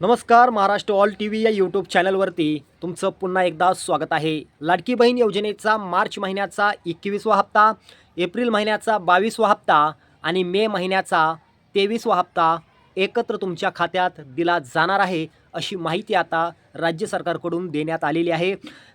नमस्कार. Maharashtra all T V या YouTube चॅनलवरती तुमचं पुन्हा एकदा स्वागत आहे. लाडकी बहीण योजनेचा मार्च महिन्याचा 21वा हप्ता, एप्रिल महिन्याचा 22वा हप्ता आणि मे महिन्याचा 23वा हप्ता एकत्र तुमच्या खात्यात दिला जाणार आहे, अशी माहिती आता राज्य सरकारकडून देण्यात आलेली आहे.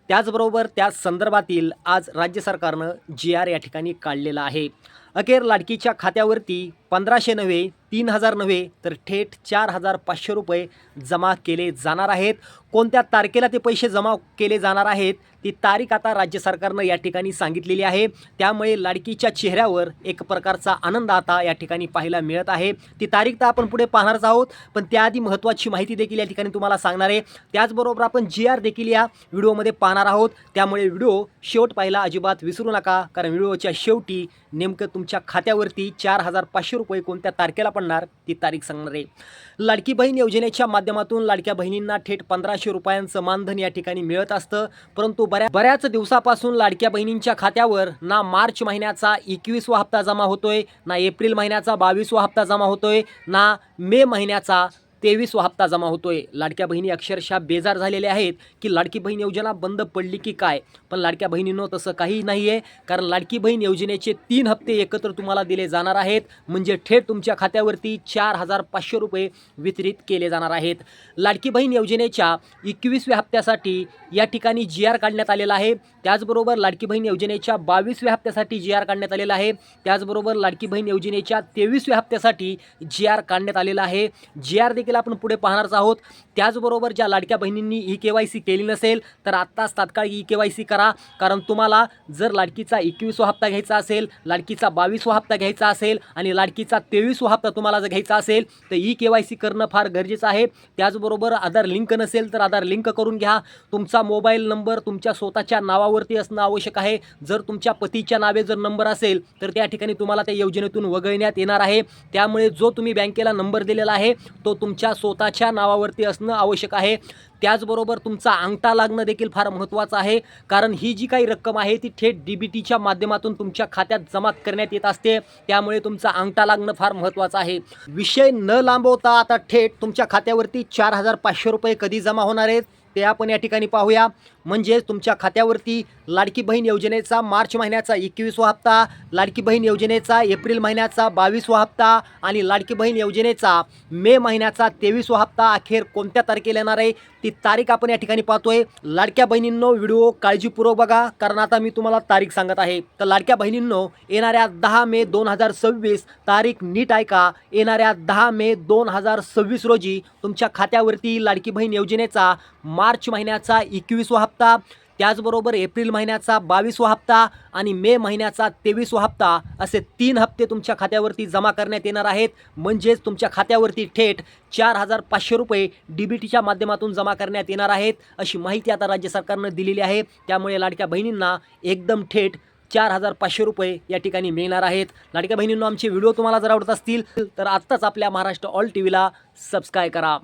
त्याचबरोबर त्या संदर्भातील आज राज्य सरकारनं GR या ठिकाणी काढलेला आहे. अखेर लाडकीच्या खात्यावरती 1500 नव्हे, 3000 नव्हे, तर थेट 4500 रुपये जमा केले जाणार आहेत. कोणत्या तारखेला ते पैसे जमा केले जाणार आहेत ती तारीख आता राज्य सरकारनं या ठिकाणी सांगितलेली आहे. त्यामुळे लाडकीच्या चेहऱ्यावर एक प्रकारचा आनंद आता या ठिकाणी पाहायला मिळत आहे. ती तारीख तर आपण पुढे पाहणारच आहोत, पण त्याआधी महत्त्वाची माहिती देखील या ठिकाणी तुम्हाला सांगणार आहे. त्याचबरोबर आपण GR देखील या व्हिडिओमध्ये पाहणार आहोत. त्यामुळे व्हिडिओ शेवट पाहायला अजिबात विसरू नका, कारण व्हिडिओच्या शेवटी नेमकं तुमच्या खात्यावरती 4500 रुपये कोणत्या तारखेला पडणार ती तारीख सांगणार आहे. लाडकी बहीण योजनेच्या माध्यमातून लाडक्या बहिणींना थेट 1500 रुपयांचं मानधन या ठिकाणी मिळत असतं. परंतु बऱ्याच दिवसापासून लाडक्या बहिणींच्या खात्यावर ना मार्च महिन्याचा 21वा हप्ता जमा होतोय, ना एप्रिल महिन्याचा 22वा हप्ता जमा होतोय, ना मे महिन्याचा 23वा हप्ता जमा होतोय. लाडक्या बहिणी अक्षरशः बेजार झालेल्या आहेत की लाडकी बहीण योजना बंद पडली की काय. पण लाडक्या बहिणींनो तसं काही नाही आहे, कारण लाडकी बहीण योजनेचे 3 हप्ते एकत्र तुम्हाला दिले जाणार आहेत. म्हणजे थेट तुमच्या खात्यावरती 4500 रुपये वितरित केले जाणार आहेत. लाडकी बहीण योजनेच्या 21व्या हप्त्यासाठी या ठिकाणी GR काढण्यात आलेला आहे. त्याचबरोबर लाडकी बहीण योजनेच्या 22व्या हप्त्यासाठी GR काढण्यात आलेला आहे. त्याचबरोबर लाडकी बहीण योजनेच्या 23व्या हप्त्यासाठी GR काढण्यात आलेला आहे. GR देखील आपण पुढे पाहणारच आहोत. त्याचबरोबर ज्या लाडक्या बहिणींनी EKYC केली नसेल तर आत्ताच तात्काळ EKYC करा, कारण तुम्हाला जर लाडकीचा 21वा हप्ता घ्यायचा असेल, लाडकीचा 22वा हप्ता घ्यायचा असेल आणि लाडकीचा 23वा हप्ता तुम्हाला जर घ्यायचा असेल तर EKYC करणं फार गरजेचं आहे. त्याचबरोबर आधार लिंक नसेल तर आधार लिंक करून घ्या. तुमचा मोबाईल नंबर तुमच्या स्वतःच्या नावावरती असणं आवश्यक आहे. जर तुमच्या पतीच्या नावे जर नंबर असेल तर त्या ठिकाणी तुम्हाला त्या योजनेतून वगळण्यात येणार आहे. त्यामुळे जो तुम्ही बँकेला नंबर दिलेला आहे तो तुमच्या स्वतःच्या नावावरती असणं आवश्यक आहे. त्याचबरोबर तुमचा अंगठा लागणं देखील फार महत्त्वाचं आहे, कारण ही जी काही रक्कम आहे ती थेट DBTच्या माध्यमातून तुमच्या खात्यात जमा करण्यात येत असते. त्यामुळे तुमचा अंगठा लागणं फार महत्त्वाचं आहे. विषय न लांबवता आता थेट तुमच्या खात्यावरती 4500 रुपये कधी जमा होणार आहेत ते आपण या ठिकाणी पाहूया. म्हणजेच तुमच्या खात्यावरती लाडकी बहीण योजनेचा मार्च महिन्याचा 21वा हप्ता, लाडकी बहीण योजनेचा एप्रिल महिन्याचा 22वा हप्ता आणि लाडकी बहीण योजनेचा मे महिन्याचा 23वा हप्ता अखेर कोणत्या तारखेला येणार आहे ती तारीख आपण या ठिकाणी पाहतोय. लाडक्या बहिणींनो व्हिडिओ काळजीपूर्वक बघा, कारण आता मी तुम्हाला तारीख सांगत आहे. तर लाडक्या बहिणींनो येणाऱ्या 10 मे 2026 तारीख नीट ऐका. येणाऱ्या 10 मे 2026 रोजी तुमच्या खात्यावरती लाडकी बहीण योजनेचा मार्च महिन्याचा 21वा हप्ता, त्याचबरोबर एप्रिल महिन्याचा 22वा हप्ता आणि मे महिन्याचा 23वा हप्ता असे 3 हप्ते तुमच्या खात्यावरती जमा करण्यात येणार आहेत. म्हणजेच तुमच्या खात्यावरती थेट 4500 रुपये DBTच्या माध्यमातून जमा करण्यात येणार आहेत, अशी माहिती आता राज्य सरकारनं दिलेली आहे. त्यामुळे लाडक्या बहिणींना एकदम थेट 4500 रुपये या ठिकाणी मिळणार आहेत. लाडक्या बहिणींनो आमचे व्हिडिओ तुम्हाला जर आवडत असतील तर आत्ताच आपल्या महाराष्ट्र ऑल टी व्हीला सबस्क्राईब करा.